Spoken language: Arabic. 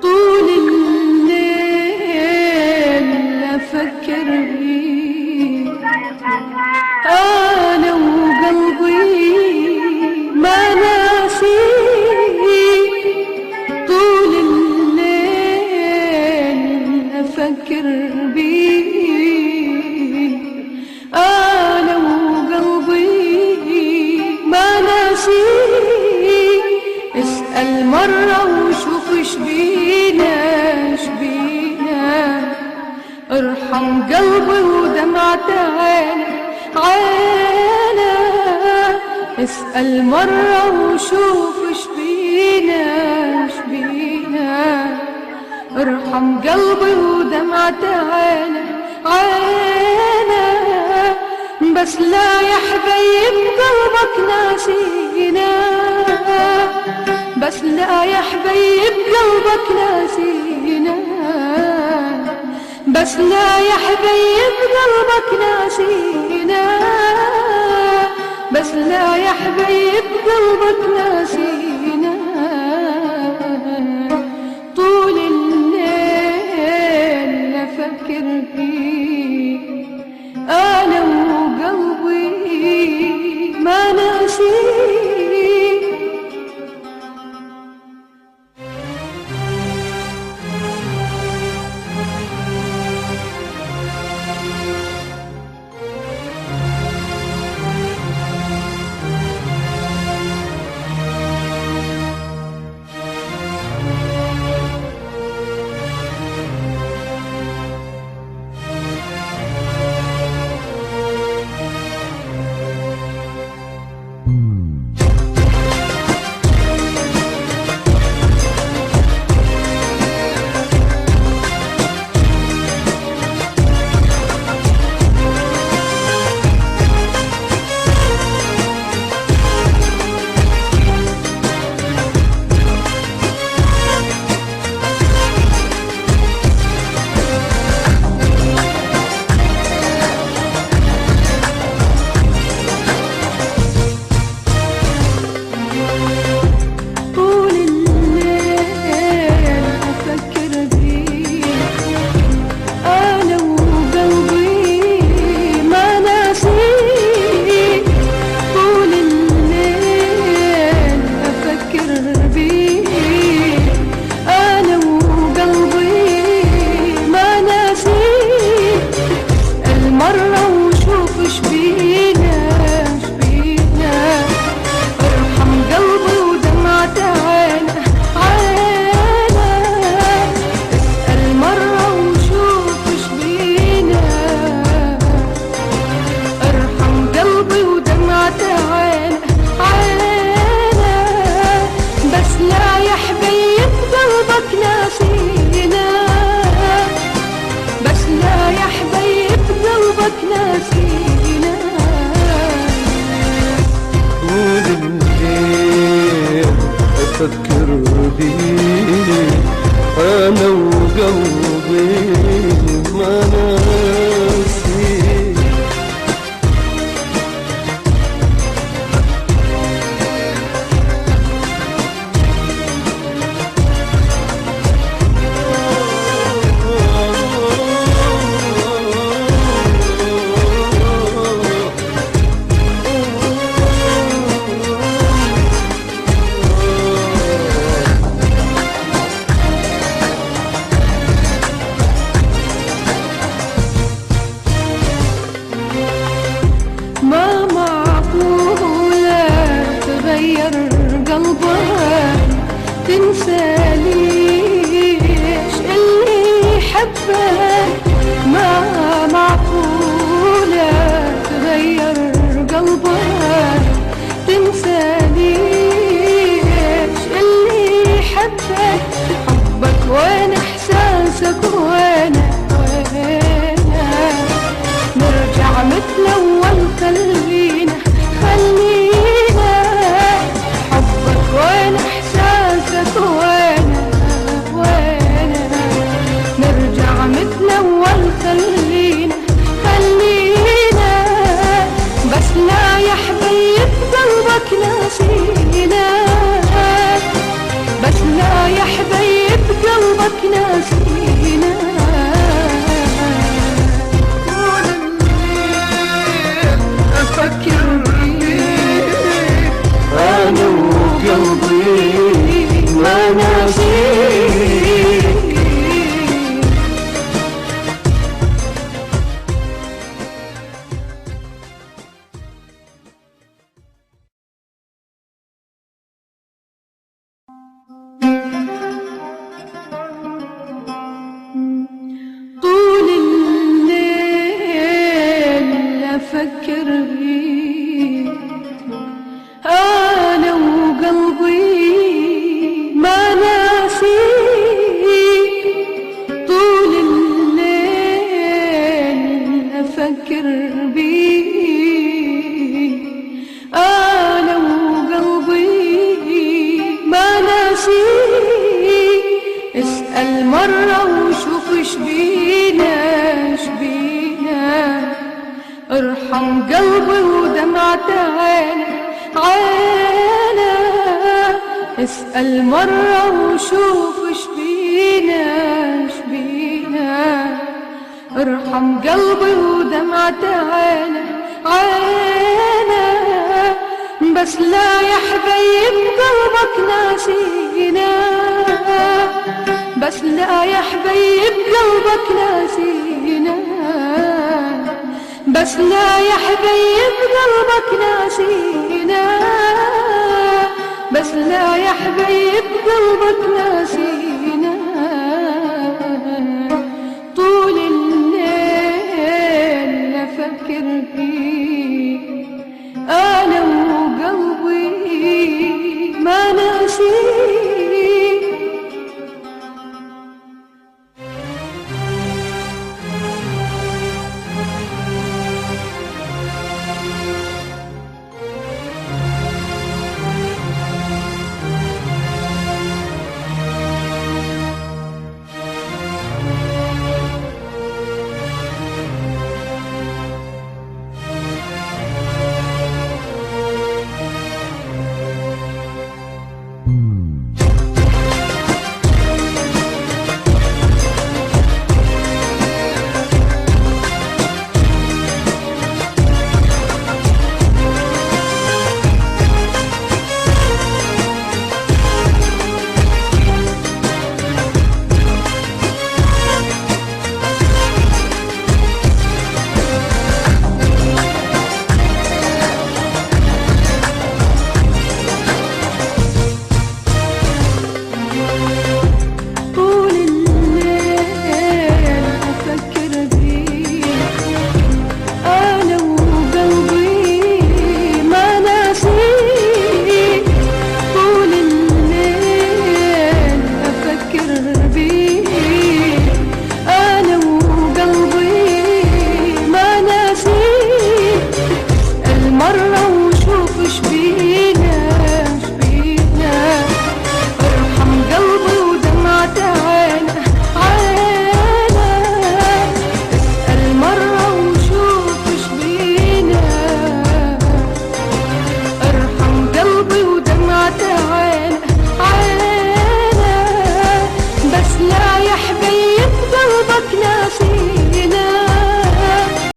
طول الليل أفكر بيك أنا وقلبي ما ناسيك. طول الليل أفكر بيك أنا وقلبي ما ناسيك. اسأل مرة وشوف شبينا ارحم قلبي ودمعة عينه. اسأل مرة وشوف شبينا ارحم قلبي ودمعة عينه. بس لا يا حبيب قلبك ناسينا، بس لا يا حبيب قلبك ناسينا، بس لا يا حبيب قلبك ناسينا، بس لا يا حبيب قلبك ناسينا. طول الليل أفكر فيك أنا وقلبي ما ناسيك. أفكر بيك أنا وقلبي ما ناسيك. ما معقولة تغير قلبها تنسى ليش اللي حبها. ما معقولة تغير قلبها تنسى ليش اللي حبها. حبك وين احساسك وانا نرجع مثل اول. خلينا حبك وين احساسك وانا نرجع مثل اول. خلينا بس لا يا حبيب قلبك ناسيك. طول الليل أفكر فيك أنا وقلبي ما ناسيك. طول الليل أفكر بيك أنا وقلبي ما ناسيك. اسأل مرة وشوف شبينا ارحم قلبي ودمعة عينه. اسأل مرة وشوف شبينا ارحم قلبي ودمعة عينه. بس لا يا حبيب قلبك ناسينا، بس لا يا حبيب قلبك ناسينا، بس لا يا حبيب قلبك ناسينا، بس لا يا حبيب قلبك ناسينا. طول الليل أفكر فيك أنا وقلبي ما ناسيك. مرة وشوف شبيه